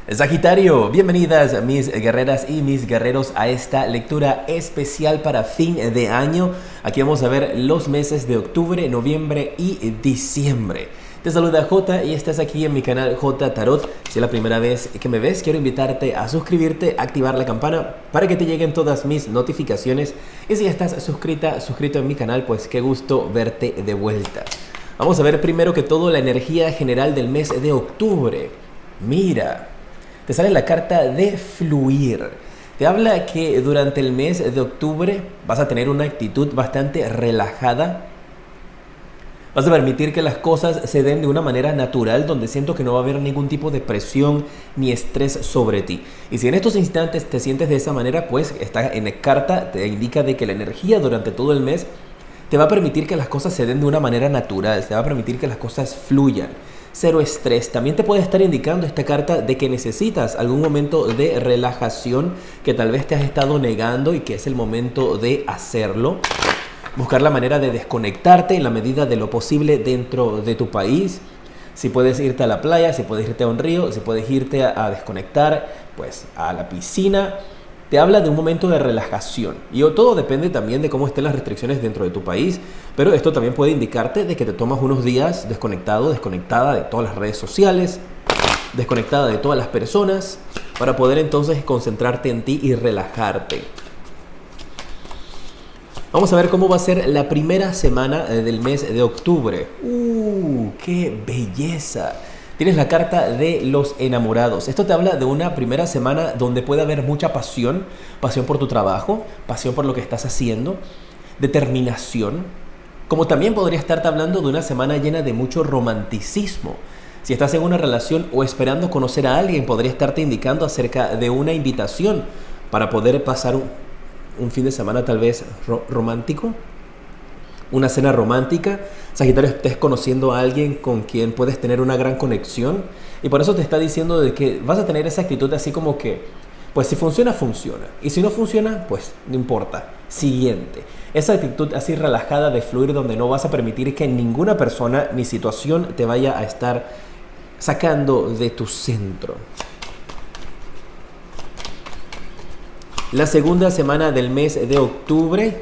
Sagitario, bienvenidas mis guerreras y mis guerreros a esta lectura especial para fin de año. Aquí vamos a ver los meses de octubre, noviembre y diciembre. Te saluda J y estás aquí en mi canal J Tarot. Si es la primera vez que me ves, quiero invitarte a suscribirte, activar la campana para que te lleguen todas mis notificaciones. Y si estás suscrito en mi canal, pues qué gusto verte de vuelta. Vamos a ver primero que todo la energía general del mes de octubre. Mira, te sale la carta de fluir. Te habla que durante el mes de octubre vas a tener una actitud bastante relajada. Vas a permitir que las cosas se den de una manera natural, donde siento que no va a haber ningún tipo de presión ni estrés sobre ti. Y si en estos instantes te sientes de esa manera, pues esta en la carta te indica de que la energía durante todo el mes te va a permitir que las cosas se den de una manera natural, te va a permitir que las cosas fluyan. Cero estrés. También te puede estar indicando esta carta de que necesitas algún momento de relajación que tal vez te has estado negando y que es el momento de hacerlo. Buscar la manera de desconectarte en la medida de lo posible dentro de tu país. Si puedes irte a la playa, si puedes irte a un río, si puedes irte a desconectar, pues a la piscina. Te habla de un momento de relajación y todo depende también de cómo estén las restricciones dentro de tu país, pero esto también puede indicarte de que te tomas unos días desconectado, desconectada de todas las redes sociales, desconectada de todas las personas, para poder entonces concentrarte en ti y relajarte. Vamos a ver cómo va a ser la primera semana del mes de octubre. ¡Qué belleza! Tienes la carta de los enamorados. Esto te habla de una primera semana donde puede haber mucha pasión, pasión por tu trabajo, pasión por lo que estás haciendo, determinación. Como también podría estarte hablando de una semana llena de mucho romanticismo. Si estás en una relación o esperando conocer a alguien, podría estarte indicando acerca de una invitación para poder pasar un fin de semana tal vez romántico. Una cena romántica. Sagitario, estés conociendo a alguien con quien puedes tener una gran conexión y por eso te está diciendo de que vas a tener esa actitud así como que, pues si funciona, funciona, y si no funciona, pues no importa, siguiente. Esa actitud así relajada de fluir, donde no vas a permitir que ninguna persona ni situación te vaya a estar sacando de tu centro. La segunda semana del mes de octubre,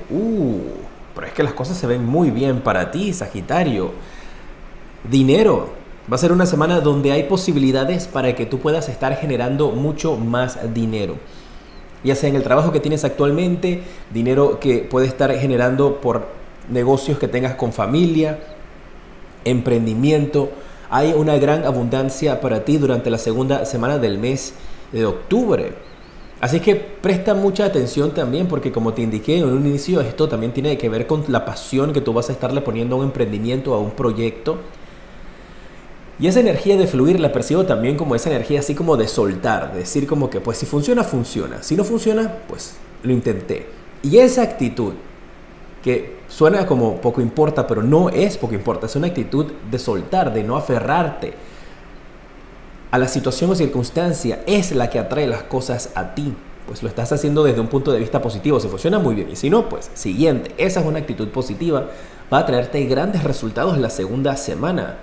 pero es que las cosas se ven muy bien para ti, Sagitario. Dinero. Va a ser una semana donde hay posibilidades para que tú puedas estar generando mucho más dinero. Ya sea en el trabajo que tienes actualmente, dinero que puedes estar generando por negocios que tengas con familia, emprendimiento. Hay una gran abundancia para ti durante la segunda semana del mes de octubre. Así que presta mucha atención también, porque como te indiqué en un inicio, esto también tiene que ver con la pasión que tú vas a estarle poniendo a un emprendimiento, a un proyecto. Y esa energía de fluir la percibo también como esa energía así como de soltar, de decir como que pues si funciona, funciona. Si no funciona, pues lo intenté. Y esa actitud que suena como poco importa, pero no es poco importa, es una actitud de soltar, de no aferrarte a la situación o circunstancia, es la que atrae las cosas a ti. Pues lo estás haciendo desde un punto de vista positivo. Si funciona, muy bien. Y si no, pues siguiente. Esa es una actitud positiva. Va a traerte grandes resultados la segunda semana.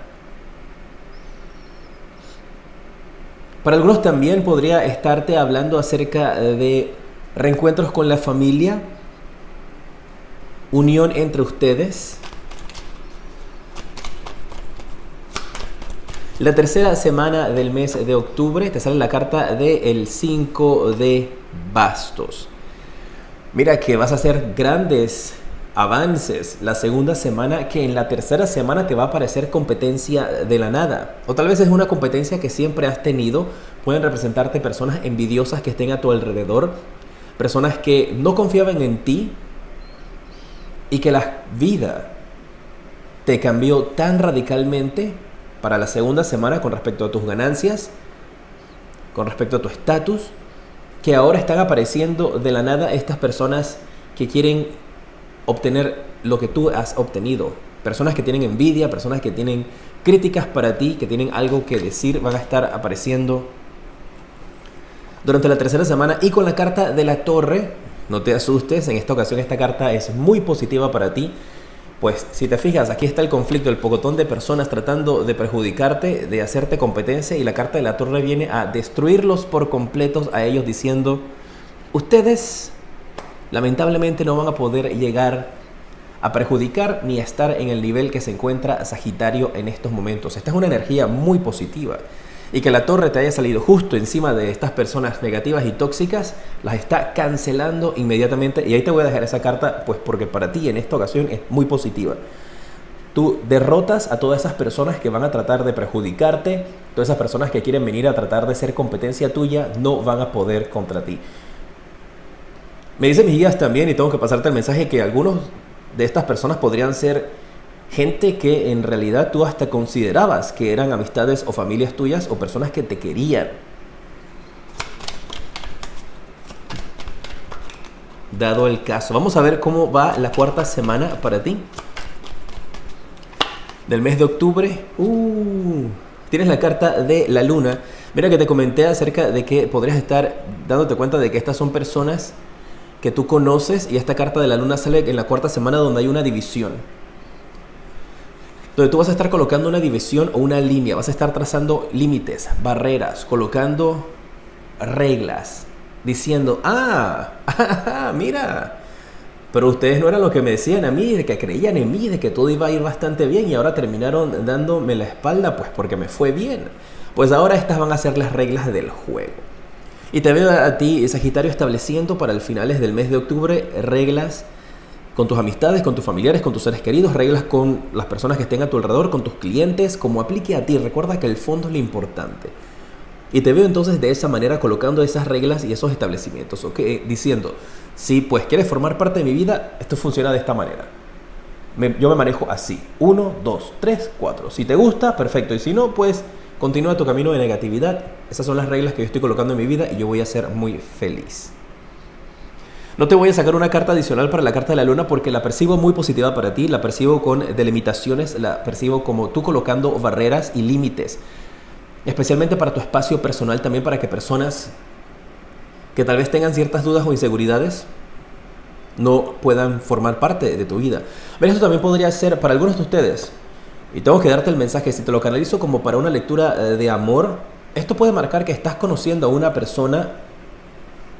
Para algunos también podría estarte hablando acerca de reencuentros con la familia, unión entre ustedes. La tercera semana del mes de octubre te sale la carta del 5 de bastos. Mira que vas a hacer grandes avances la segunda semana, que en la tercera semana te va a aparecer competencia de la nada. O tal vez es una competencia que siempre has tenido. Pueden representarte personas envidiosas que estén a tu alrededor, personas que no confiaban en ti y que la vida te cambió tan radicalmente para la segunda semana con respecto a tus ganancias, con respecto a tu estatus, que ahora están apareciendo de la nada estas personas que quieren obtener lo que tú has obtenido. Personas que tienen envidia, personas que tienen críticas para ti, que tienen algo que decir, van a estar apareciendo durante la tercera semana. Y con la carta de la Torre, no te asustes, en esta ocasión esta carta es muy positiva para ti. Pues si te fijas, aquí está el conflicto, el pocotón de personas tratando de perjudicarte, de hacerte competencia, y la carta de la torre viene a destruirlos por completos a ellos, diciendo: ustedes lamentablemente no van a poder llegar a perjudicar ni a estar en el nivel que se encuentra Sagitario en estos momentos. Esta es una energía muy positiva. Y que la torre te haya salido justo encima de estas personas negativas y tóxicas, las está cancelando inmediatamente. Y ahí te voy a dejar esa carta, pues porque para ti en esta ocasión es muy positiva. Tú derrotas a todas esas personas que van a tratar de perjudicarte, todas esas personas que quieren venir a tratar de ser competencia tuya, no van a poder contra ti. Me dicen mis guías también, y tengo que pasarte el mensaje, que algunos de estas personas podrían ser gente que en realidad tú hasta considerabas que eran amistades o familias tuyas o personas que te querían. Dado el caso, vamos a ver cómo va la cuarta semana para ti. Del mes de octubre, tienes la carta de la luna. Mira que te comenté acerca de que podrías estar dándote cuenta de que estas son personas que tú conoces, y esta carta de la luna sale en la cuarta semana donde hay una división. Donde tú vas a estar colocando una división o una línea, vas a estar trazando límites, barreras, colocando reglas, diciendo: mira, pero ustedes no eran lo que me decían a mí, de que creían en mí, de que todo iba a ir bastante bien, y ahora terminaron dándome la espalda pues porque me fue bien. Pues ahora estas van a ser las reglas del juego. Y te veo a ti, Sagitario, estableciendo para el finales del mes de octubre reglas con tus amistades, con tus familiares, con tus seres queridos, reglas con las personas que estén a tu alrededor, con tus clientes, como aplique a ti. Recuerda que el fondo es lo importante. Y te veo entonces de esa manera colocando esas reglas y esos establecimientos, ¿ok? Diciendo: si pues quieres formar parte de mi vida, esto funciona de esta manera. Yo me manejo así: 1, 2, 3, 4. Si te gusta, perfecto. Y si no, pues continúa tu camino de negatividad. Esas son las reglas que yo estoy colocando en mi vida y yo voy a ser muy feliz. No te voy a sacar una carta adicional para la carta de la luna porque la percibo muy positiva para ti, la percibo con delimitaciones, la percibo como tú colocando barreras y límites, especialmente para tu espacio personal, también para que personas que tal vez tengan ciertas dudas o inseguridades no puedan formar parte de tu vida. Pero esto también podría ser para algunos de ustedes, y tengo que darte el mensaje, si te lo canalizo como para una lectura de amor, esto puede marcar que estás conociendo a una persona,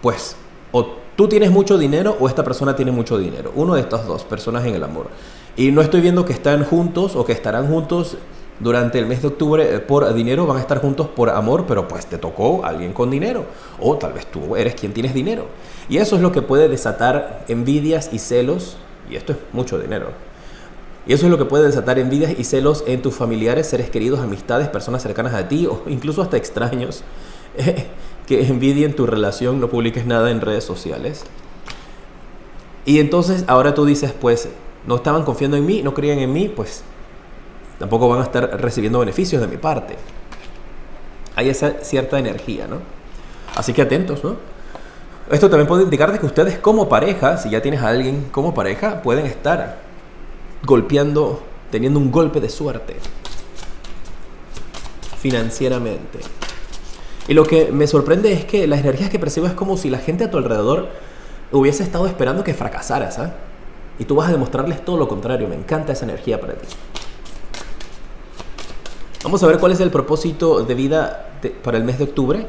pues, o tú tienes mucho dinero o esta persona tiene mucho dinero. Uno de estas dos personas en el amor. Y no estoy viendo que están juntos o que estarán juntos durante el mes de octubre por dinero. Van a estar juntos por amor, pero pues te tocó alguien con dinero. O tal vez tú eres quien tienes dinero. Y eso es lo que puede desatar envidias y celos. Y esto es mucho dinero. Y eso es lo que puede desatar envidias y celos en tus familiares, seres queridos, amistades, personas cercanas a ti o incluso hasta extraños. Que envidien tu relación, no publiques nada en redes sociales. Y entonces ahora tú dices, pues no estaban confiando en mí, no creían en mí, pues tampoco van a estar recibiendo beneficios de mi parte. Hay esa cierta energía, ¿no? Así que atentos, ¿no? Esto también puede indicarte que ustedes como pareja, si ya tienes a alguien como pareja, pueden estar golpeando, teniendo un golpe de suerte financieramente. Y lo que me sorprende es que las energías que percibo es como si la gente a tu alrededor hubiese estado esperando que fracasaras, ¿eh? Y tú vas a demostrarles todo lo contrario. Me encanta esa energía para ti. Vamos a ver cuál es el propósito de vida para el mes de octubre.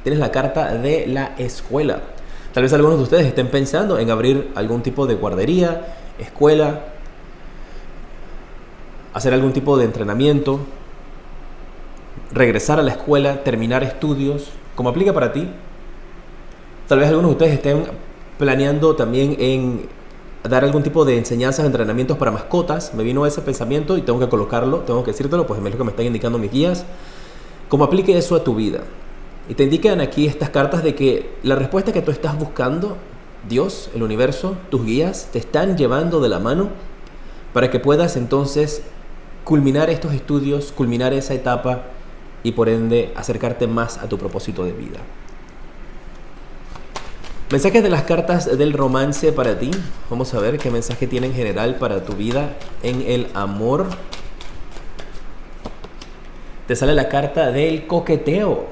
Tienes la carta de la escuela. Tal vez algunos de ustedes estén pensando en abrir algún tipo de guardería, escuela, hacer algún tipo de entrenamiento, regresar a la escuela, terminar estudios, como aplica para ti. Tal vez algunos de ustedes estén planeando también en dar algún tipo de enseñanzas, entrenamientos para mascotas. Me vino ese pensamiento y tengo que colocarlo, tengo que decírtelo, pues es lo que me están indicando mis guías. Como aplique eso a tu vida. Y te indican aquí estas cartas de que la respuesta que tú estás buscando, Dios, el universo, tus guías, te están llevando de la mano para que puedas entonces culminar estos estudios, culminar esa etapa y por ende acercarte más a tu propósito de vida. Mensajes de las cartas del romance para ti. Vamos a ver qué mensaje tiene en general para tu vida en el amor. Te sale la carta del coqueteo.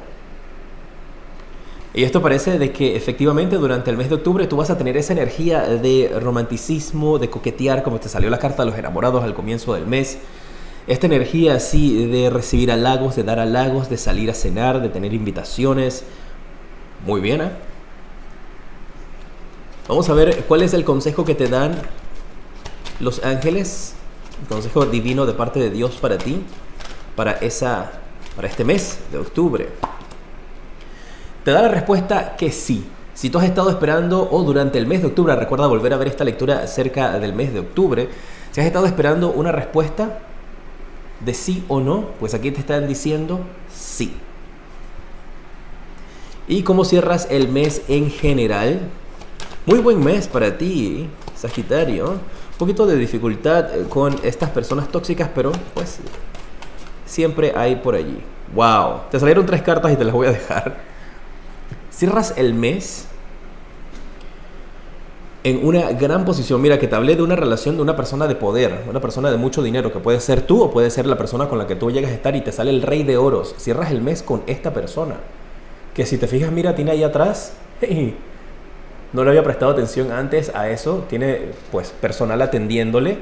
Y esto parece de que efectivamente durante el mes de octubre tú vas a tener esa energía de romanticismo, de coquetear, como te salió la carta de los enamorados al comienzo del mes. Esta energía así de recibir halagos, de dar halagos, de salir a cenar, de tener invitaciones. Muy bien, ¿eh? Vamos a ver cuál es el consejo que te dan los ángeles, el consejo divino de parte de Dios para ti, para este mes de octubre. Te da la respuesta que sí. Si tú has estado esperando o durante el mes de octubre, recuerda volver a ver esta lectura cerca del mes de octubre, si has estado esperando una respuesta de sí o no, pues aquí te están diciendo sí. ¿Y cómo cierras el mes en general? Muy buen mes para ti, Sagitario. Un poquito de dificultad con estas personas tóxicas, pero pues siempre hay por allí. ¡Wow! Te salieron 3 cartas y te las voy a dejar. Cierras el mes en una gran posición. Mira, que te hablé de una relación de una persona de poder, una persona de mucho dinero, que puede ser tú o puede ser la persona con la que tú llegas a estar, y te sale el Rey de Oros. Cierras el mes con esta persona, que si te fijas, mira, tiene ahí atrás, hey, no le había prestado atención antes a eso, tiene pues personal atendiéndole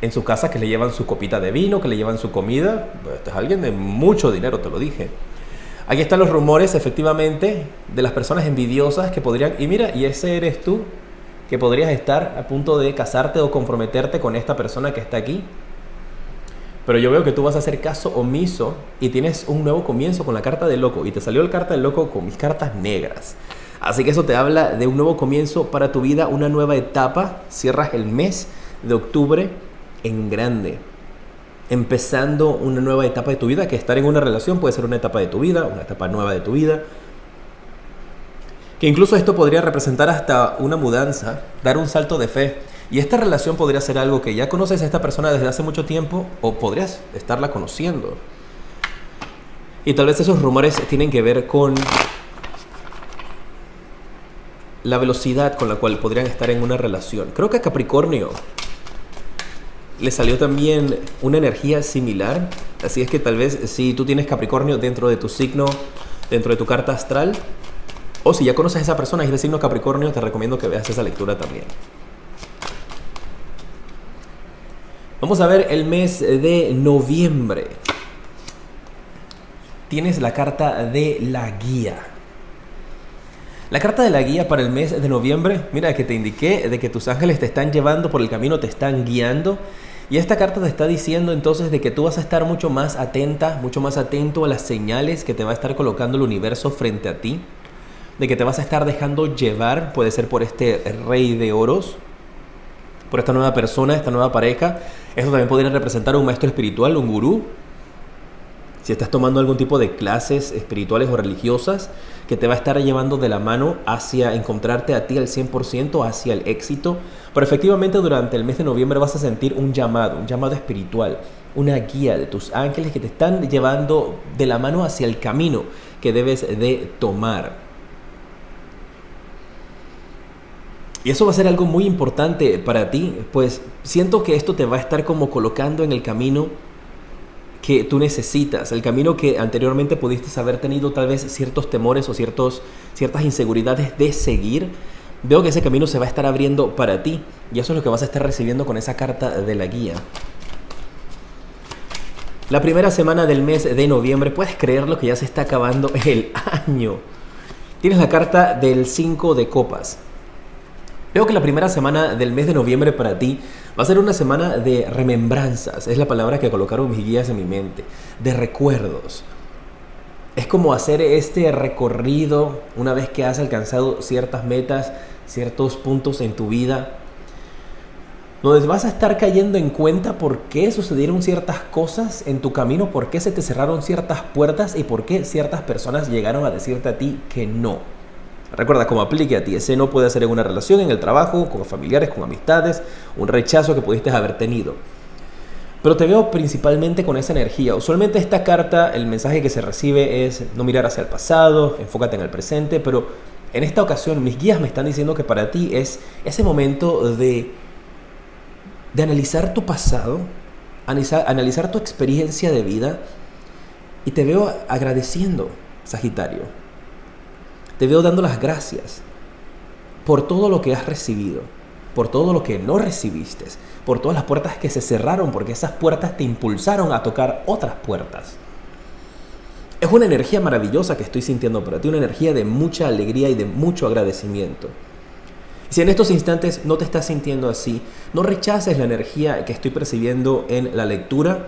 en su casa, que le llevan su copita de vino, que le llevan su comida. Este es alguien de mucho dinero, te lo dije. Aquí están los rumores, efectivamente, de las personas envidiosas que podrían... Y mira, y ese eres tú, que podrías estar a punto de casarte o comprometerte con esta persona que está aquí. Pero yo veo que tú vas a hacer caso omiso y tienes un nuevo comienzo con la carta del loco. Y te salió la carta del loco con mis cartas negras. Así que eso te habla de un nuevo comienzo para tu vida, una nueva etapa. Cierras el mes de octubre en grande, empezando una nueva etapa de tu vida, que estar en una relación puede ser una etapa de tu vida, una etapa nueva de tu vida, que incluso esto podría representar hasta una mudanza, dar un salto de fe. Y esta relación podría ser algo que ya conoces a esta persona desde hace mucho tiempo, o podrías estarla conociendo. Y tal vez esos rumores tienen que ver con la velocidad con la cual podrían estar en una relación. Creo que a Capricornio le salió también una energía similar. Así es que tal vez si tú tienes Capricornio dentro de tu signo, dentro de tu carta astral, o si ya conoces a esa persona y es de signo Capricornio, te recomiendo que veas esa lectura también. Vamos a ver el mes de noviembre. Tienes la carta de la guía. La carta de la guía para el mes de noviembre, mira, que te indiqué de que tus ángeles te están llevando por el camino, te están guiando. Y esta carta te está diciendo entonces de que tú vas a estar mucho más atenta, mucho más atento a las señales que te va a estar colocando el universo frente a ti. De que te vas a estar dejando llevar, puede ser por este Rey de Oros, por esta nueva persona, esta nueva pareja. Esto también podría representar a un maestro espiritual, un gurú. Si estás tomando algún tipo de clases espirituales o religiosas, que te va a estar llevando de la mano hacia encontrarte a ti al 100%, hacia el éxito. Pero efectivamente durante el mes de noviembre vas a sentir un llamado espiritual, una guía de tus ángeles que te están llevando de la mano hacia el camino que debes de tomar. Y eso va a ser algo muy importante para ti, pues siento que esto te va a estar como colocando en el camino que tú necesitas, el camino que anteriormente pudiste haber tenido tal vez ciertos temores o ciertas inseguridades de seguir. Veo que ese camino se va a estar abriendo para ti, y eso es lo que vas a estar recibiendo con esa carta de la guía. La primera semana del mes de noviembre, puedes creerlo que ya se está acabando el año. Tienes la carta del 5 de copas. Veo que la primera semana del mes de noviembre para ti va a ser una semana de remembranzas. Es la palabra que colocaron mis guías en mi mente. De recuerdos. Es como hacer este recorrido una vez que has alcanzado ciertas metas, ciertos puntos en tu vida, donde vas a estar cayendo en cuenta por qué sucedieron ciertas cosas en tu camino, por qué se te cerraron ciertas puertas y por qué ciertas personas llegaron a decirte a ti que no. Recuerda, como aplique a ti, ese no puede ser en una relación, en el trabajo, con familiares, con amistades, un rechazo que pudiste haber tenido. Pero te veo principalmente con esa energía. Usualmente esta carta, el mensaje que se recibe es no mirar hacia el pasado, enfócate en el presente, pero en esta ocasión mis guías me están diciendo que para ti es ese momento de analizar tu pasado, analizar tu experiencia de vida, y te veo agradeciendo, Sagitario. Te veo dando las gracias por todo lo que has recibido, por todo lo que no recibiste, por todas las puertas que se cerraron, porque esas puertas te impulsaron a tocar otras puertas. Es una energía maravillosa que estoy sintiendo para ti, una energía de mucha alegría y de mucho agradecimiento. Si en estos instantes no te estás sintiendo así, no rechaces la energía que estoy percibiendo en la lectura.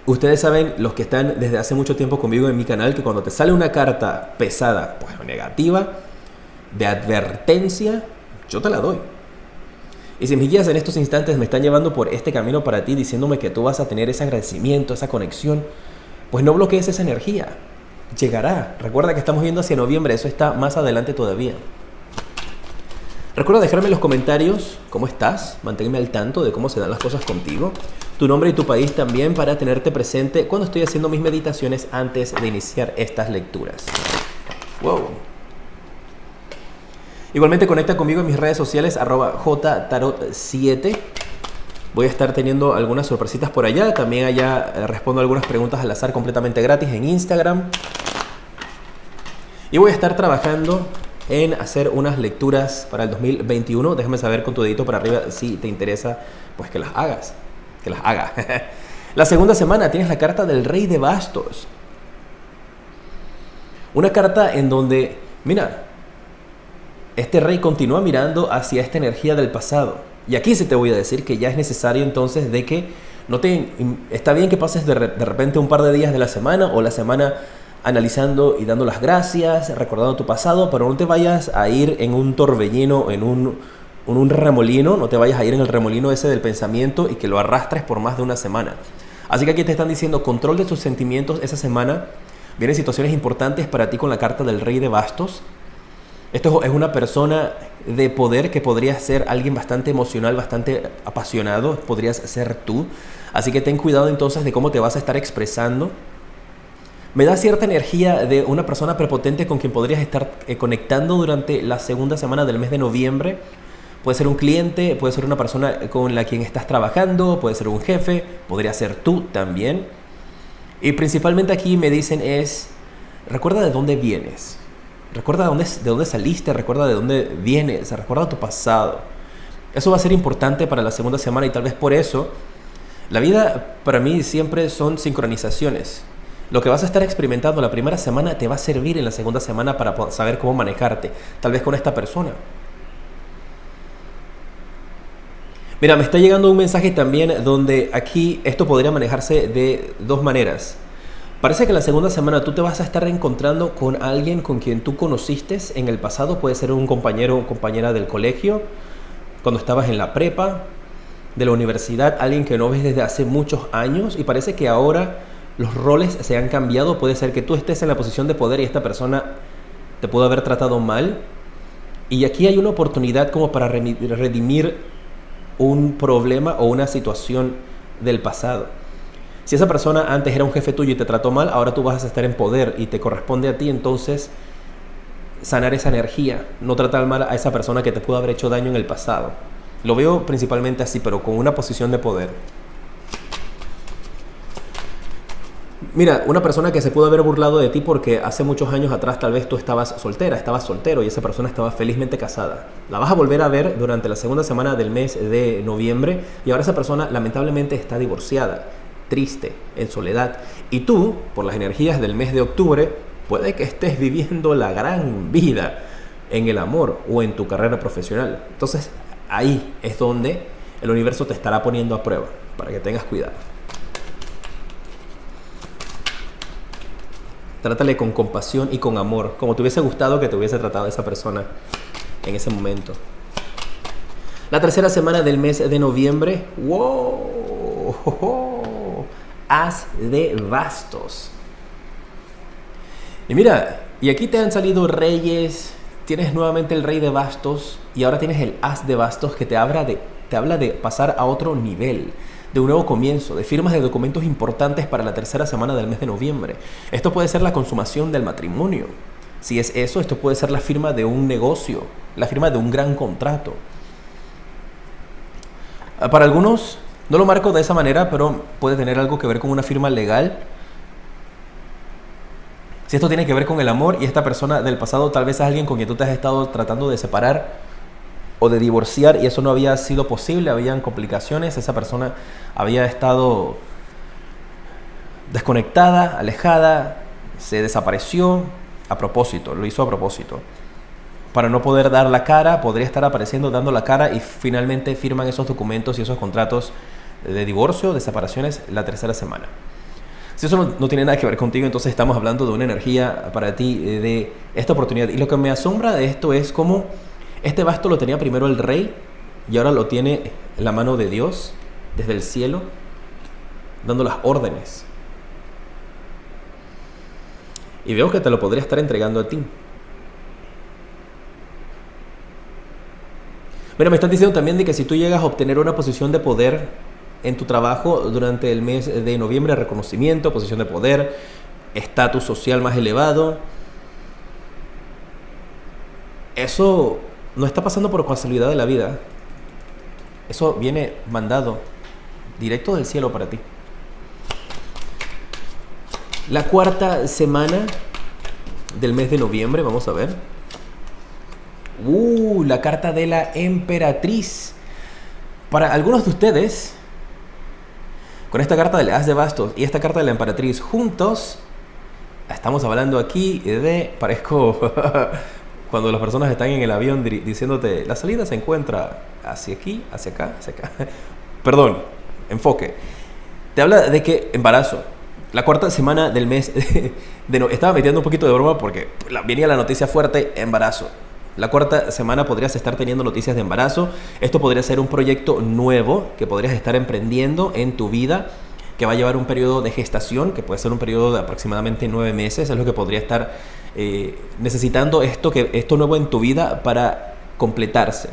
Ustedes saben, los que están desde hace mucho tiempo conmigo en mi canal, que cuando te sale una carta pesada, pues negativa, de advertencia, yo te la doy. Y si mis guías en estos instantes me están llevando por este camino para ti, diciéndome que tú vas a tener ese agradecimiento, esa conexión, pues no bloquees esa energía. Llegará. Recuerda que estamos viendo hacia noviembre, eso está más adelante todavía. Recuerda dejarme en los comentarios cómo estás, manténme al tanto de cómo se dan las cosas contigo, tu nombre y tu país también para tenerte presente cuando estoy haciendo mis meditaciones antes de iniciar estas lecturas. Wow. Igualmente conecta conmigo en mis redes sociales @jtarot7. Voy a estar teniendo algunas sorpresitas por allá. También allá respondo algunas preguntas al azar completamente gratis en Instagram. Y voy a estar trabajando en hacer unas lecturas para el 2021. Déjame saber con tu dedito para arriba si te interesa, pues que las hagas. Que las haga. La segunda semana tienes la carta del Rey de Bastos. Una carta en donde, mira, este rey continúa mirando hacia esta energía del pasado. Y aquí sí te voy a decir que ya es necesario entonces de que está bien que pases de repente un par de días de la semana o la semana analizando y dando las gracias, recordando tu pasado, pero no te vayas a ir en un torbellino, en un remolino, no te vayas a ir en el remolino ese del pensamiento y que lo arrastres por más de una semana. Así que aquí te están diciendo control de tus sentimientos esa semana. Vienen situaciones importantes para ti con la carta del Rey de Bastos. Esto es una persona de poder que podría ser alguien bastante emocional, bastante apasionado, podrías ser tú. Así que ten cuidado entonces de cómo te vas a estar expresando. Me da cierta energía de una persona prepotente con quien podrías estar conectando durante la segunda semana del mes de noviembre. Puede ser un cliente, puede ser una persona con la quien estás trabajando, puede ser un jefe, podría ser tú también. Y principalmente aquí me dicen recuerda de dónde vienes. Recuerda de dónde saliste, recuerda de dónde vienes, recuerda tu pasado. Eso va a ser importante para la segunda semana y tal vez por eso la vida para mí siempre son sincronizaciones. Lo que vas a estar experimentando la primera semana te va a servir en la segunda semana para saber cómo manejarte, tal vez con esta persona. Mira, me está llegando un mensaje también donde aquí esto podría manejarse de dos maneras. Parece que la segunda semana tú te vas a estar reencontrando con alguien con quien tú conociste en el pasado. Puede ser un compañero o compañera del colegio, cuando estabas en la prepa, de la universidad, alguien que no ves desde hace muchos años y parece que ahora los roles se han cambiado. Puede ser que tú estés en la posición de poder y esta persona te pudo haber tratado mal. Y aquí hay una oportunidad como para redimir un problema o una situación del pasado. Si esa persona antes era un jefe tuyo y te trató mal, ahora tú vas a estar en poder y te corresponde a ti entonces sanar esa energía, no tratar mal a esa persona que te pudo haber hecho daño en el pasado. Lo veo principalmente así, pero con una posición de poder. Mira, una persona que se pudo haber burlado de ti porque hace muchos años atrás tal vez tú estabas soltera, estabas soltero y esa persona estaba felizmente casada. La vas a volver a ver durante la segunda semana del mes de noviembre y ahora esa persona lamentablemente está divorciada, triste, en soledad. Y tú, por las energías del mes de octubre, puede que estés viviendo la gran vida en el amor o en tu carrera profesional. Entonces, ahí es donde el universo te estará poniendo a prueba, para que tengas cuidado. Trátale con compasión y con amor, como te hubiese gustado que te hubiese tratado esa persona en ese momento. La tercera semana del mes de noviembre, ¡wow! As de bastos. Y mira, y aquí te han salido reyes, tienes nuevamente el rey de bastos y ahora tienes el as de bastos que te habla de pasar a otro nivel, de un nuevo comienzo, de firmas de documentos importantes para la tercera semana del mes de noviembre. Esto puede ser la consumación del matrimonio. Si es eso, esto puede ser la firma de un negocio, la firma de un gran contrato. Para algunos, no lo marco de esa manera, pero puede tener algo que ver con una firma legal. Si esto tiene que ver con el amor y esta persona del pasado tal vez es alguien con quien tú te has estado tratando de separar o de divorciar y eso no había sido posible, habían complicaciones, esa persona había estado desconectada, alejada, se desapareció a propósito, lo hizo a propósito. Para no poder dar la cara, podría estar apareciendo dando la cara y finalmente firman esos documentos y esos contratos de divorcio, de separaciones la tercera semana. Si eso no tiene nada que ver contigo, entonces estamos hablando de una energía para ti, de esta oportunidad. Y lo que me asombra de esto es cómo este basto lo tenía primero el rey y ahora lo tiene en la mano de Dios desde el cielo, dando las órdenes. Y veo que te lo podría estar entregando a ti. Mira, me están diciendo también de que si tú llegas a obtener una posición de poder en tu trabajo durante el mes de noviembre, reconocimiento, posición de poder, estatus social más elevado, eso no está pasando por casualidad de la vida. Eso viene mandado directo del cielo para ti. La cuarta semana del mes de noviembre, vamos a ver. La carta de la emperatriz. Para algunos de ustedes, con esta carta del as de bastos y esta carta de la emperatriz juntos, estamos hablando aquí de, parezco cuando las personas están en el avión diciéndote, la salida se encuentra hacia aquí, hacia acá, hacia acá. Perdón, enfoque. Te habla de que embarazo. La cuarta semana del mes estaba metiendo un poquito de broma porque venía la noticia fuerte, embarazo. La cuarta semana podrías estar teniendo noticias de embarazo. Esto podría ser un proyecto nuevo que podrías estar emprendiendo en tu vida, que va a llevar un periodo de gestación, que puede ser un periodo de aproximadamente 9 meses. Es lo que podría estar necesitando esto nuevo en tu vida para completarse.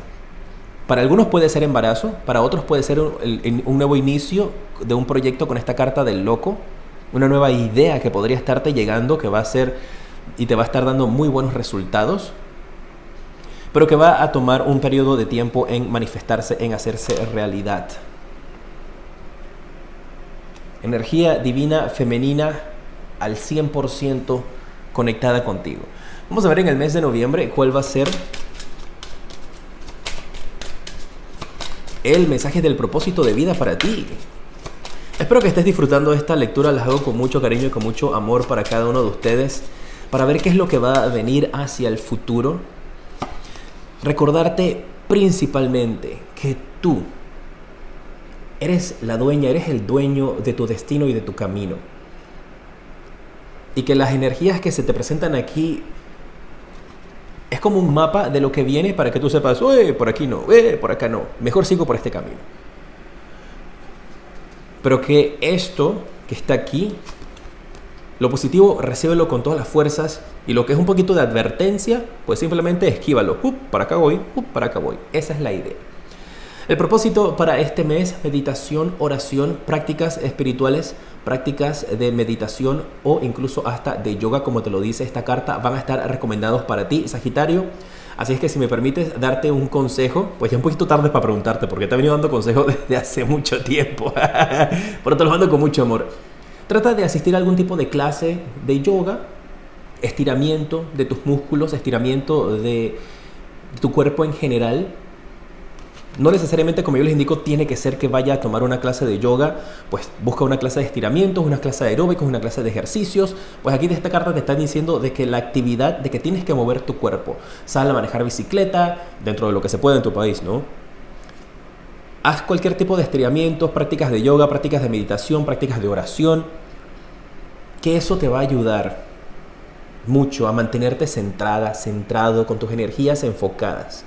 Para algunos puede ser embarazo, para otros puede ser un nuevo inicio de un proyecto con esta carta del loco, una nueva idea que podría estarte llegando, que va a ser y te va a estar dando muy buenos resultados, pero que va a tomar un periodo de tiempo en manifestarse, en hacerse realidad. Energía divina femenina al 100% conectada contigo. Vamos a ver en el mes de noviembre cuál va a ser el mensaje del propósito de vida para ti. Espero que estés disfrutando de esta lectura. Las hago con mucho cariño y con mucho amor para cada uno de ustedes, para ver qué es lo que va a venir hacia el futuro. Recordarte principalmente que tú eres la dueña, eres el dueño de tu destino y de tu camino. Y que las energías que se te presentan aquí es como un mapa de lo que viene para que tú sepas, por aquí no, por acá no, mejor sigo por este camino. Pero que esto que está aquí, lo positivo, recíbelo con todas las fuerzas, y lo que es un poquito de advertencia, pues simplemente esquívalo. Para acá voy, para acá voy. Esa es la idea. El propósito para este mes: meditación, oración, prácticas espirituales, prácticas de meditación o incluso hasta de yoga, como te lo dice esta carta, van a estar recomendados para ti, Sagitario. Así es que si me permites darte un consejo, pues ya un poquito tarde para preguntarte, porque te he venido dando consejos desde hace mucho tiempo, pero te los mando con mucho amor. Trata de asistir a algún tipo de clase de yoga, estiramiento de tus músculos, estiramiento de tu cuerpo en general. No necesariamente, como yo les indico, tiene que ser que vaya a tomar una clase de yoga. Pues busca una clase de estiramientos, una clase de aeróbicos, una clase de ejercicios. Pues aquí de esta carta te están diciendo de que la actividad, de que tienes que mover tu cuerpo. Sal a manejar bicicleta, dentro de lo que se puede en tu país, ¿no? Haz cualquier tipo de estiramientos, prácticas de yoga, prácticas de meditación, prácticas de oración. Que eso te va a ayudar mucho a mantenerte centrada, centrado, con tus energías enfocadas.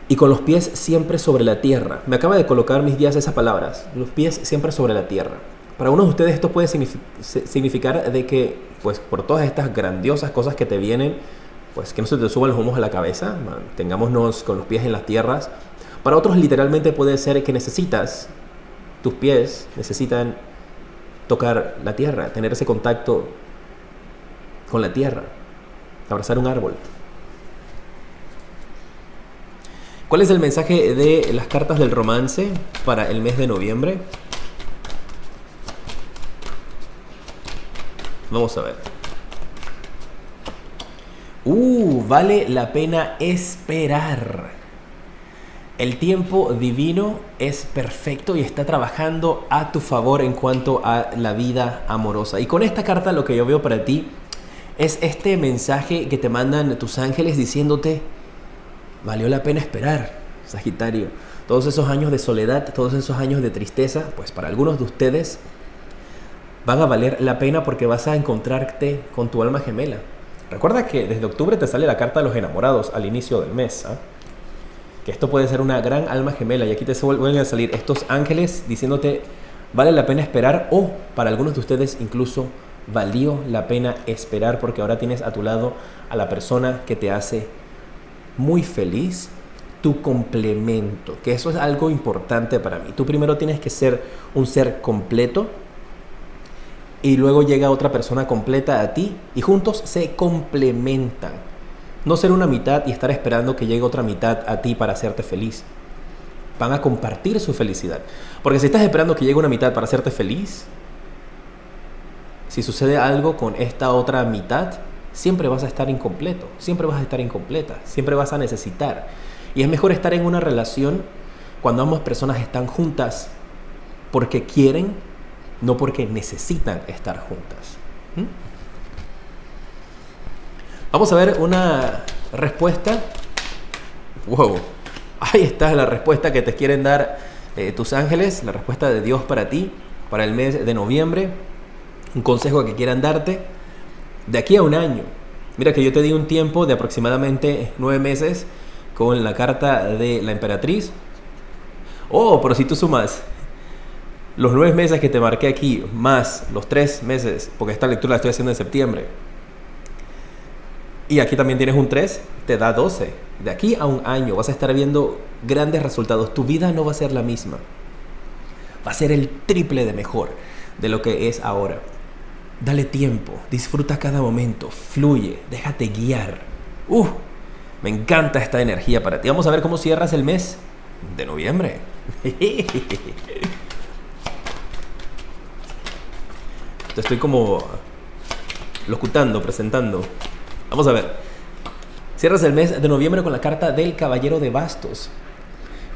Y con los pies siempre sobre la tierra. Me acaba de colocar mis días esas palabras. Los pies siempre sobre la tierra. Para unos de ustedes esto puede significar de que, pues por todas estas grandiosas cosas que te vienen, pues que no se te suban los humos a la cabeza. Mantengámonos con los pies en las tierras. Para otros literalmente puede ser que tus pies necesitan tocar la tierra, tener ese contacto con la tierra, abrazar un árbol. ¿Cuál es el mensaje de las cartas del romance para el mes de noviembre? Vamos a ver. Vale la pena esperar. El tiempo divino es perfecto y está trabajando a tu favor en cuanto a la vida amorosa. Y con esta carta lo que yo veo para ti es este mensaje que te mandan tus ángeles diciéndote: valió la pena esperar, Sagitario. Todos esos años de soledad, todos esos años de tristeza, pues para algunos de ustedes van a valer la pena porque vas a encontrarte con tu alma gemela. Recuerda que desde octubre te sale la carta de los enamorados al inicio del mes, ¿eh? Que esto puede ser una gran alma gemela, y aquí te vuelven a salir estos ángeles diciéndote vale la pena esperar, o para algunos de ustedes incluso valió la pena esperar porque ahora tienes a tu lado a la persona que te hace muy feliz, tu complemento, que eso es algo importante para mí. Tú primero tienes que ser un ser completo y luego llega otra persona completa a ti y juntos se complementan. No ser una mitad y estar esperando que llegue otra mitad a ti para hacerte feliz. Van a compartir su felicidad. Porque si estás esperando que llegue una mitad para hacerte feliz, si sucede algo con esta otra mitad, siempre vas a estar incompleto, siempre vas a estar incompleta, siempre vas a necesitar. Y es mejor estar en una relación cuando ambas personas están juntas porque quieren, no porque necesitan estar juntas. Vamos a ver una respuesta. Wow. Ahí está la respuesta que te quieren dar tus ángeles, la respuesta de Dios para ti, para el mes de noviembre. Un consejo que quieran darte de aquí a un año. Mira que yo te di un tiempo de aproximadamente 9 meses con la carta de la emperatriz. Pero si tú sumas los 9 meses que te marqué aquí, más los 3 meses, porque esta lectura la estoy haciendo en septiembre, y aquí también tienes un 3, te da 12. De aquí a un año vas a estar viendo grandes resultados. Tu vida no va a ser la misma. Va a ser el triple de mejor de lo que es ahora. Dale tiempo, disfruta cada momento, fluye, déjate guiar. Me encanta esta energía para ti. Vamos a ver cómo cierras el mes de noviembre. Te estoy como locutando, presentando. Vamos a ver. Cierras el mes de noviembre con la carta del Caballero de Bastos.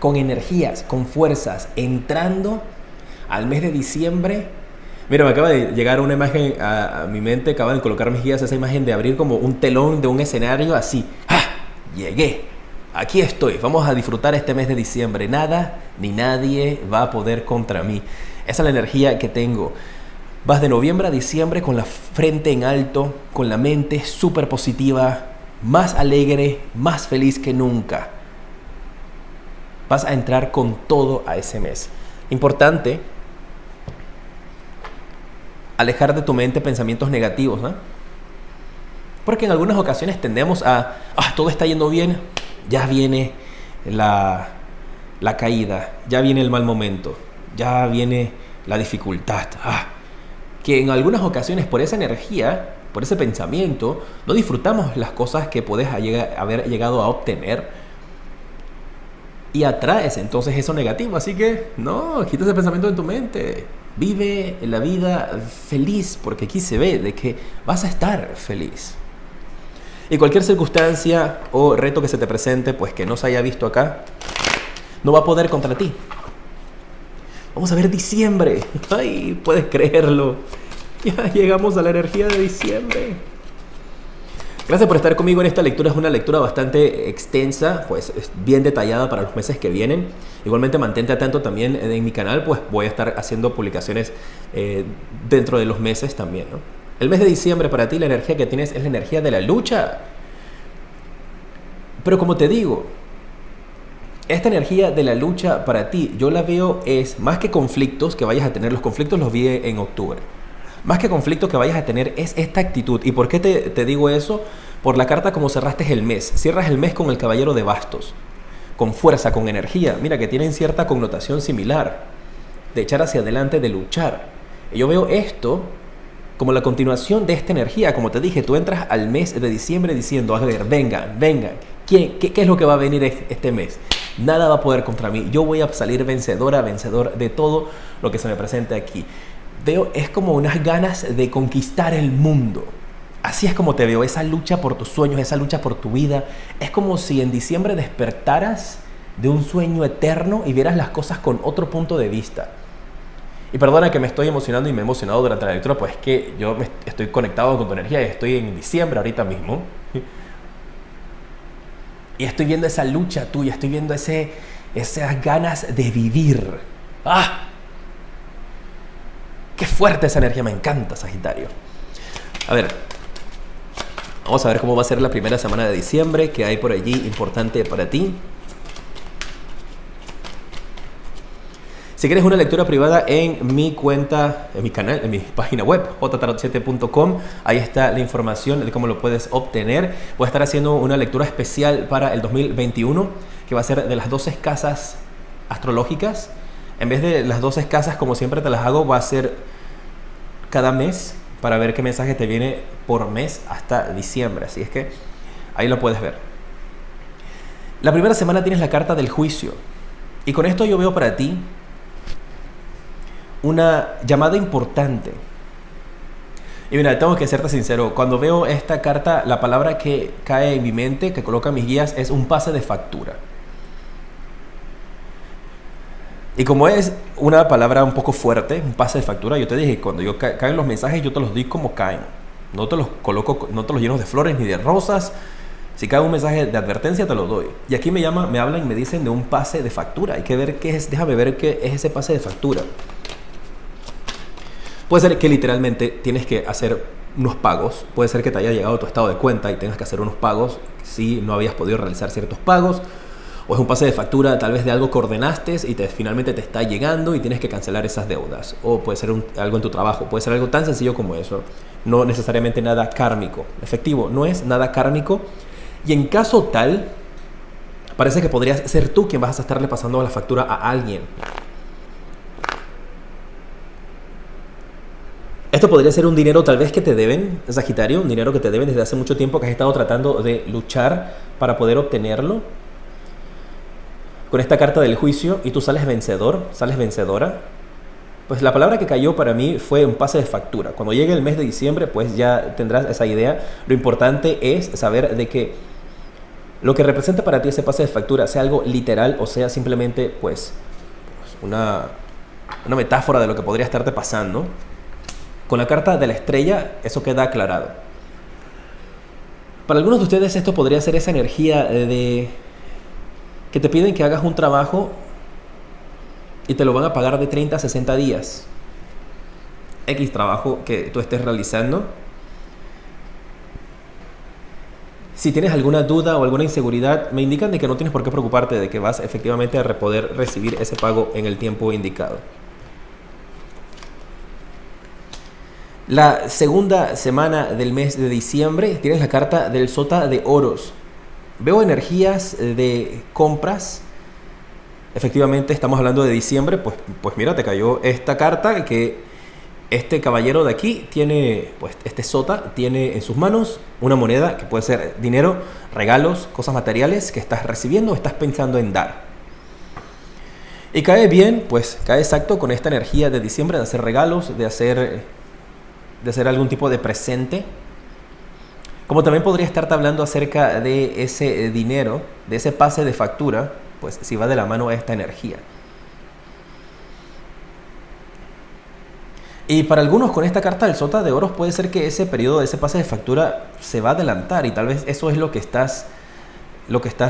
Con energías, con fuerzas, entrando al mes de diciembre. Mira, me acaba de llegar una imagen a mi mente, acaban de colocar mis guías esa imagen de abrir como un telón de un escenario así. Llegué, aquí estoy, vamos a disfrutar este mes de diciembre. Nada ni nadie va a poder contra mí. Esa es la energía que tengo. Vas de noviembre a diciembre con la frente en alto, con la mente súper positiva, más alegre, más feliz que nunca. Vas a entrar con todo a ese mes. Importante alejar de tu mente pensamientos negativos, ¿no? Porque en algunas ocasiones tendemos a, todo está yendo bien, ya viene la caída, ya viene el mal momento, ya viene la dificultad. Que en algunas ocasiones por esa energía, por ese pensamiento, no disfrutamos las cosas que puedes haber llegado a obtener y atraes entonces eso negativo. Así que no, quita ese pensamiento en tu mente. Vive la vida feliz, porque aquí se ve de que vas a estar feliz. Y cualquier circunstancia o reto que se te presente, pues que no se haya visto acá, no va a poder contra ti. Vamos a ver diciembre. Ay, puedes creerlo. Ya llegamos a la energía de diciembre. Gracias por estar conmigo en esta lectura. Es una lectura bastante extensa, pues es bien detallada para los meses que vienen. Igualmente mantente atento también en mi canal, pues voy a estar haciendo publicaciones dentro de los meses también, ¿no? El mes de diciembre para ti, la energía que tienes es la energía de la lucha. Pero como te digo, esta energía de la lucha para ti, yo la veo es más que conflictos que vayas a tener. Los conflictos los vi en octubre. Más que conflictos que vayas a tener es esta actitud. ¿Y por qué te digo eso? Por la carta como cerraste el mes. Cierras el mes con el Caballero de Bastos. Con fuerza, con energía. Mira que tienen cierta connotación similar. De echar hacia adelante, de luchar. Y yo veo esto como la continuación de esta energía. Como te dije, tú entras al mes de diciembre diciendo, a ver, vengan. ¿Qué es lo que va a venir este mes? Nada va a poder contra mí. Yo voy a salir vencedor de todo lo que se me presente aquí. veo es como unas ganas de conquistar el mundo. Así es como te veo, esa lucha por tus sueños, esa lucha por tu vida. Es como si en diciembre despertaras de un sueño eterno y vieras las cosas con otro punto de vista. Y perdona que me estoy emocionando y me he emocionado durante la lectura, pues es que yo estoy conectado con tu energía y estoy en diciembre ahorita mismo. Y estoy viendo esa lucha tuya, estoy viendo esas ganas de vivir. ¡Ah! ¡Qué fuerte esa energía! Me encanta, Sagitario. A ver, vamos a ver cómo va a ser la primera semana de diciembre, que hay por allí importante para ti. Si quieres una lectura privada en mi cuenta, en mi canal, en mi página web, jtarot7.com, ahí está la información de cómo lo puedes obtener. Voy a estar haciendo una lectura especial para el 2021, que va a ser de las 12 casas astrológicas. En vez de las 12 casas, como siempre te las hago, va a ser cada mes para ver qué mensaje te viene por mes hasta diciembre. Así es que ahí lo puedes ver. La primera semana tienes la carta del juicio. Y con esto yo veo para ti una llamada importante. Y mira, tengo que serte sincero, cuando veo esta carta, la palabra que cae en mi mente, que coloca mis guías, es un pase de factura. Y como es una palabra un poco fuerte, un pase de factura, yo te dije, cuando yo caen los mensajes, yo te los doy como caen. No te los coloco, no te los lleno de flores ni de rosas. Si cae un mensaje de advertencia, te lo doy. Y aquí me hablan y me dicen de un pase de factura. Hay que ver qué es, déjame ver qué es ese pase de factura. Puede ser que literalmente tienes que hacer unos pagos. Puede ser que te haya llegado tu estado de cuenta y tengas que hacer unos pagos si no habías podido realizar ciertos pagos. O es un pase de factura tal vez de algo que ordenaste y finalmente te está llegando y tienes que cancelar esas deudas. O puede ser algo en tu trabajo. Puede ser algo tan sencillo como eso. No necesariamente nada kármico. Efectivo, no es nada kármico. Y en caso tal, parece que podrías ser tú quien vas a estarle pasando la factura a alguien. Esto podría ser un dinero tal vez que te deben, Sagitario, un dinero que te deben desde hace mucho tiempo, que has estado tratando de luchar para poder obtenerlo. Con esta carta del juicio y tú sales vencedor, sales vencedora. Pues la palabra que cayó para mí fue un pase de factura. Cuando llegue el mes de diciembre, pues ya tendrás esa idea. Lo importante es saber de que lo que representa para ti ese pase de factura, sea algo literal o sea simplemente pues una metáfora de lo que podría estarte pasando. Con la carta de la estrella, eso queda aclarado. Para algunos de ustedes esto podría ser esa energía de que te piden que hagas un trabajo y te lo van a pagar de 30 a 60 días. X trabajo que tú estés realizando. Si tienes alguna duda o alguna inseguridad, me indican de que no tienes por qué preocuparte, de que vas efectivamente a poder recibir ese pago en el tiempo indicado. La segunda semana del mes de diciembre tienes la carta del Sota de Oros. Veo energías de compras. Efectivamente estamos hablando de diciembre, pues mira, te cayó esta carta que este caballero de aquí tiene, pues este Sota tiene en sus manos una moneda que puede ser dinero, regalos, cosas materiales que estás recibiendo o estás pensando en dar. Y cae bien, pues cae exacto con esta energía de diciembre de hacer regalos, de hacer algún tipo de presente. Como también podría estarte hablando acerca de ese dinero, de ese pase de factura, pues si va de la mano a esta energía. Y para algunos con esta carta del Sota de Oros puede ser que ese periodo de ese pase de factura se va a adelantar y tal vez eso es lo que estás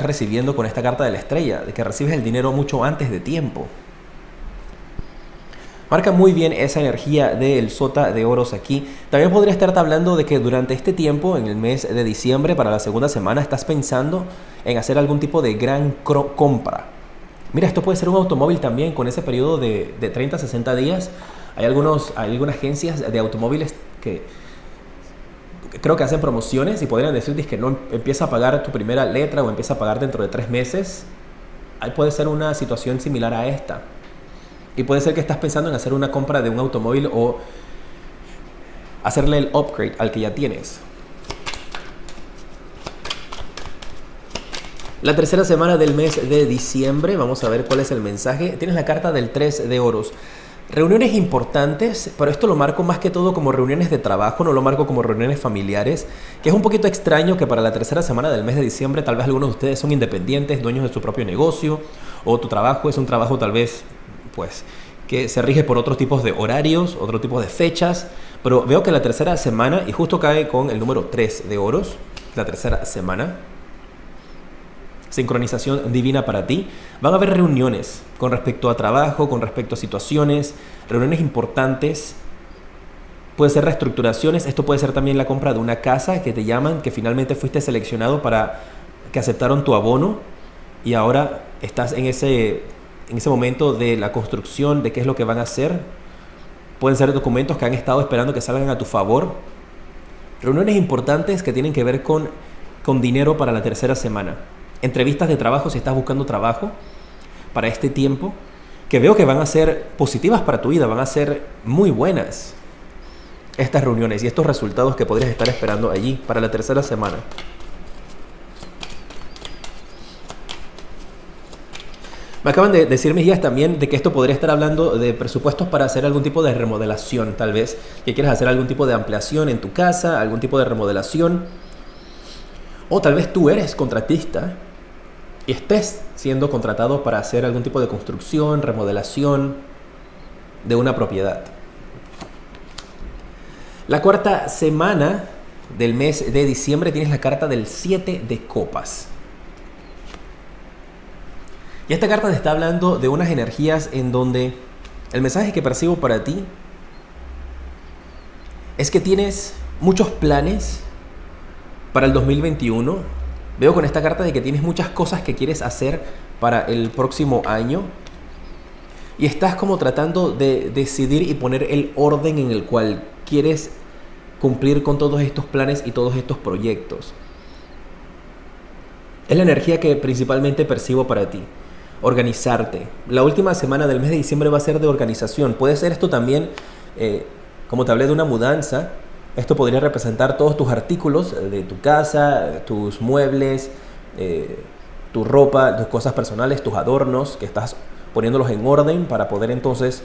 recibiendo con esta carta de la estrella, de que recibes el dinero mucho antes de tiempo. Marca muy bien esa energía del Sota de Oros aquí. También podría estarte hablando de que durante este tiempo, en el mes de diciembre, para la segunda semana, estás pensando en hacer algún tipo de gran compra. Mira, esto puede ser un automóvil también con ese periodo de 30 a 60 días. Hay algunas agencias de automóviles que creo que hacen promociones y podrían decir que no empieza a pagar tu primera letra o empieza a pagar dentro de 3 meses. Ahí puede ser una situación similar a esta. Y puede ser que estás pensando en hacer una compra de un automóvil o hacerle el upgrade al que ya tienes. La tercera semana del mes de diciembre, vamos a ver cuál es el mensaje. Tienes la carta del 3 de oros. Reuniones importantes, pero esto lo marco más que todo como reuniones de trabajo, no lo marco como reuniones familiares, que es un poquito extraño que para la tercera semana del mes de diciembre tal vez algunos de ustedes son independientes, dueños de su propio negocio, o tu trabajo es un trabajo tal vez, pues, que se rige por otros tipos de horarios, otro tipo de fechas, pero veo que la tercera semana, y justo cae con el número 3 de oros, la tercera semana, sincronización divina para ti. Van a haber reuniones con respecto a trabajo, con respecto a situaciones, reuniones importantes. Puede ser reestructuraciones, esto puede ser también la compra de una casa que te llaman, que finalmente fuiste seleccionado para que aceptaron tu abono y ahora estás en ese momento de la construcción, de qué es lo que van a hacer. Pueden ser documentos que han estado esperando que salgan a tu favor. Reuniones importantes que tienen que ver con dinero para la tercera semana. Entrevistas de trabajo si estás buscando trabajo para este tiempo, que veo que van a ser positivas para tu vida, van a ser muy buenas estas reuniones y estos resultados que podrías estar esperando allí para la tercera semana. Me acaban de decir mis guías también de que esto podría estar hablando de presupuestos para hacer algún tipo de remodelación, tal vez, que quieras hacer algún tipo de ampliación en tu casa, algún tipo de remodelación, o tal vez tú eres contratista y estés siendo contratado para hacer algún tipo de construcción, remodelación de una propiedad. La cuarta semana del mes de diciembre tienes la carta del 7 de copas. Y esta carta te está hablando de unas energías en donde el mensaje que percibo para ti es que tienes muchos planes para el 2021. Veo con esta carta de que tienes muchas cosas que quieres hacer para el próximo año y estás como tratando de decidir y poner el orden en el cual quieres cumplir con todos estos planes y todos estos proyectos. Es la energía que principalmente percibo para ti. Organizarte. La última semana del mes de diciembre va a ser de organización. Puede ser esto también, como te hablé de una mudanza. Esto podría representar todos tus artículos de tu casa, tus muebles, tu ropa, tus cosas personales, tus adornos, que estás poniéndolos en orden para poder entonces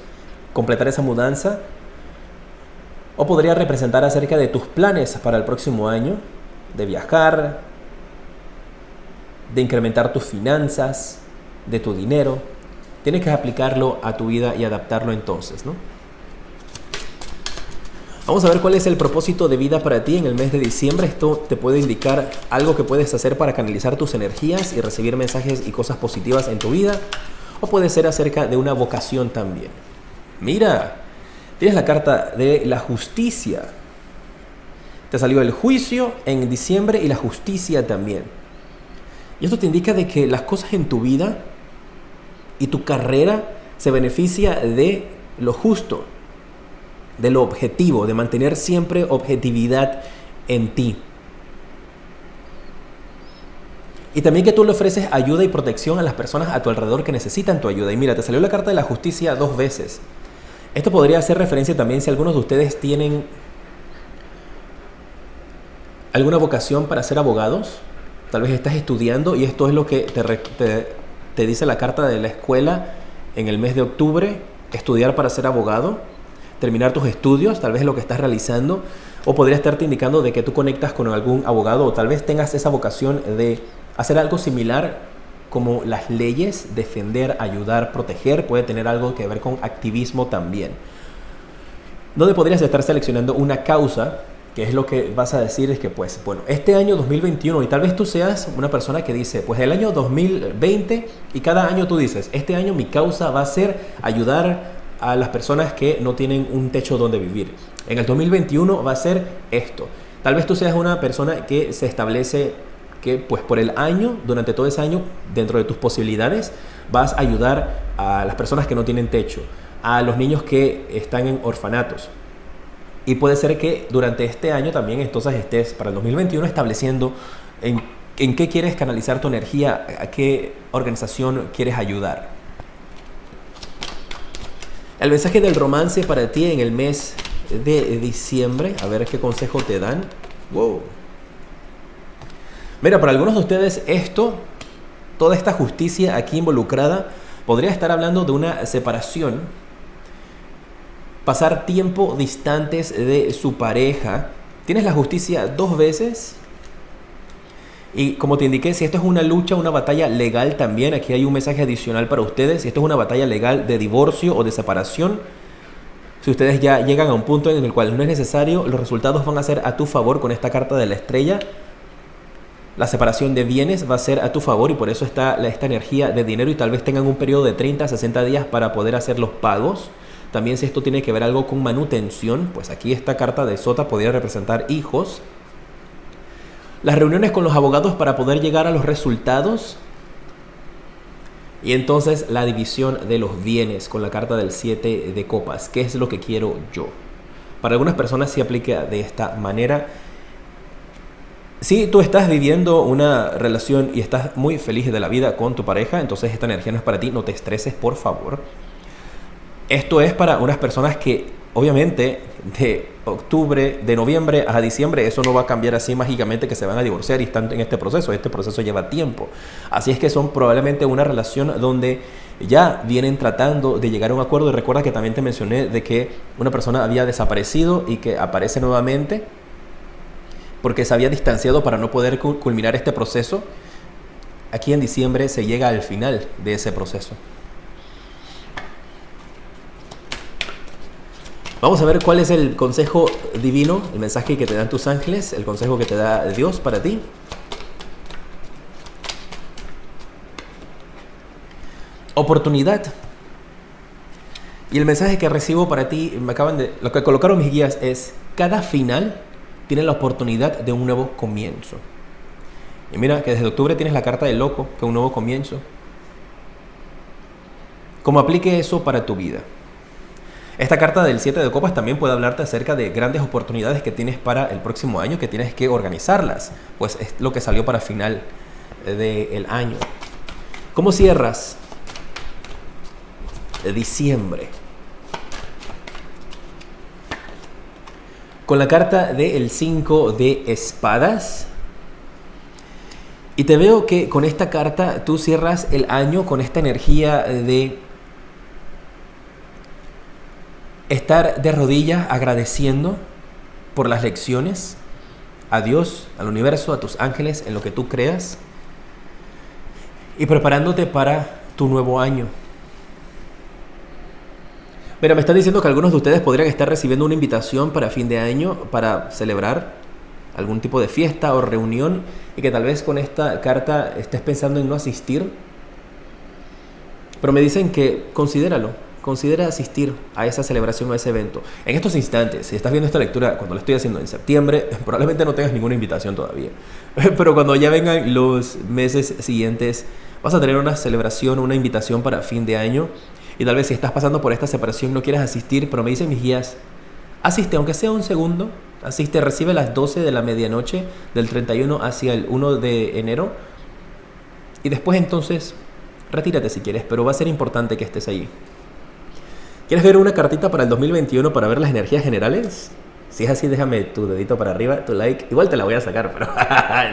completar esa mudanza. O podría representar acerca de tus planes para el próximo año, de viajar, de incrementar tus finanzas, de tu dinero. Tienes que aplicarlo a tu vida y adaptarlo entonces, ¿no? Vamos a ver cuál es el propósito de vida para ti en el mes de diciembre. Esto te puede indicar algo que puedes hacer para canalizar tus energías y recibir mensajes y cosas positivas en tu vida. O puede ser acerca de una vocación también. Mira, tienes la carta de la justicia. Te salió el juicio en diciembre y la justicia también. Y esto te indica de que las cosas en tu vida y tu carrera se beneficia de lo justo, de lo objetivo, de mantener siempre objetividad en ti. Y también que tú le ofreces ayuda y protección a las personas a tu alrededor que necesitan tu ayuda. Y mira, te salió la carta de la justicia 2 veces. Esto podría hacer referencia también si algunos de ustedes tienen alguna vocación para ser abogados. Tal vez estás estudiando y esto es lo que te dice la carta de la escuela en el mes de octubre. Estudiar para ser abogado, terminar tus estudios, tal vez es lo que estás realizando. O podría estarte indicando de que tú conectas con algún abogado o tal vez tengas esa vocación de hacer algo similar como las leyes, defender, ayudar, proteger. Puede tener algo que ver con activismo también. Donde podrías estar seleccionando una causa, que es lo que vas a decir es que pues, bueno, este año 2021, y tal vez tú seas una persona que dice, pues el año 2020, y cada año tú dices, este año mi causa va a ser ayudar a las personas que no tienen un techo donde vivir. En el 2021 va a ser esto. Tal vez tú seas una persona que se establece que pues por el año, durante todo ese año, dentro de tus posibilidades, vas a ayudar a las personas que no tienen techo, a los niños que están en orfanatos. Y puede ser que durante este año también entonces estés para el 2021 estableciendo en qué quieres canalizar tu energía, a qué organización quieres ayudar. El mensaje del romance para ti en el mes de diciembre, a ver qué consejo te dan. Wow. Mira, para algunos de ustedes toda esta justicia aquí involucrada, podría estar hablando de una separación Pasar tiempo distantes de su pareja. Tienes la justicia 2 veces. Y como te indiqué, si esto es una lucha, una batalla legal también, aquí hay un mensaje adicional para ustedes. Si esto es una batalla legal de divorcio o de separación, si ustedes ya llegan a un punto en el cual no es necesario, los resultados van a ser a tu favor con esta carta de la estrella. La separación de bienes va a ser a tu favor y por eso está esta energía de dinero y tal vez tengan un periodo de 30 a 60 días para poder hacer los pagos. También si esto tiene que ver algo con manutención, pues aquí esta carta de Sota podría representar hijos. Las reuniones con los abogados para poder llegar a los resultados. Y entonces la división de los bienes con la carta del 7 de copas. ¿Qué es lo que quiero yo? Para algunas personas se aplica de esta manera. Si tú estás viviendo una relación y estás muy feliz de la vida con tu pareja, entonces esta energía no es para ti. No te estreses, por favor. Esto es para unas personas que obviamente de noviembre a diciembre, eso no va a cambiar así mágicamente que se van a divorciar y están en este proceso lleva tiempo. Así es que son probablemente una relación donde ya vienen tratando de llegar a un acuerdo. Y recuerda que también te mencioné de que una persona había desaparecido y que aparece nuevamente porque se había distanciado para no poder culminar este proceso. Aquí en diciembre se llega al final de ese proceso. Vamos a ver cuál es el consejo divino, el mensaje que te dan tus ángeles, el consejo que te da Dios para ti. Oportunidad. Y el mensaje que recibo para ti, lo que colocaron mis guías es: cada final tiene la oportunidad de un nuevo comienzo. Y mira que desde octubre tienes la carta del loco, que es un nuevo comienzo. ¿Cómo aplique eso para tu vida? Esta carta del 7 de copas también puede hablarte acerca de grandes oportunidades que tienes para el próximo año, que tienes que organizarlas, pues es lo que salió para final del año. ¿Cómo cierras diciembre? Con la carta del 5 de espadas. Y te veo que con esta carta tú cierras el año con esta energía de estar de rodillas agradeciendo por las lecciones a Dios, al universo, a tus ángeles, en lo que tú creas, y preparándote para tu nuevo año. Mira, me están diciendo que algunos de ustedes podrían estar recibiendo una invitación para fin de año para celebrar algún tipo de fiesta o reunión y que tal vez con esta carta estés pensando en no asistir. Pero me dicen que considera asistir a esa celebración o a ese evento. En estos instantes, si estás viendo esta lectura cuando la estoy haciendo en septiembre, probablemente no tengas ninguna invitación todavía. Pero cuando ya vengan los meses siguientes, vas a tener una celebración, una invitación para fin de año. Y tal vez si estás pasando por esta separación no quieras asistir, pero me dicen mis guías: asiste, aunque sea un segundo. Asiste, recibe las 12 de la medianoche del 31 hacia el 1 de enero. Y después entonces, retírate si quieres, pero va a ser importante que estés allí. ¿Quieres ver una cartita para el 2021 para ver las energías generales? Si es así, déjame tu dedito para arriba, tu like. Igual te la voy a sacar, pero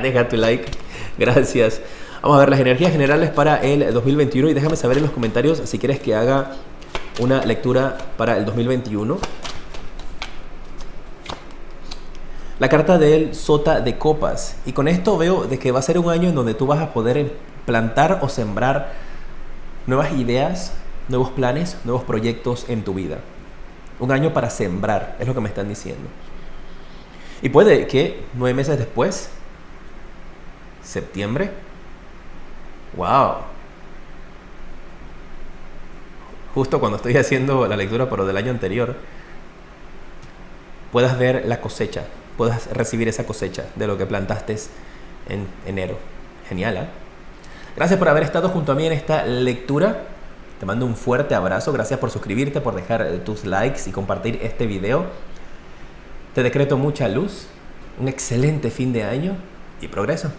deja tu like. Gracias. Vamos a ver las energías generales para el 2021 y déjame saber en los comentarios si quieres que haga una lectura para el 2021. La carta del Sota de copas. Y con esto veo de que va a ser un año en donde tú vas a poder plantar o sembrar nuevas ideas, nuevos planes, nuevos proyectos en tu vida. Un año para sembrar, es lo que me están diciendo. Y puede que 9 meses después, septiembre, wow, justo cuando estoy haciendo la lectura pero del año anterior, puedas ver la cosecha, puedas recibir esa cosecha de lo que plantaste en enero. Genial, ¿eh? Gracias por haber estado junto a mí en esta lectura. Te mando un fuerte abrazo. Gracias por suscribirte, por dejar tus likes y compartir este video. Te decreto mucha luz, un excelente fin de año y progreso.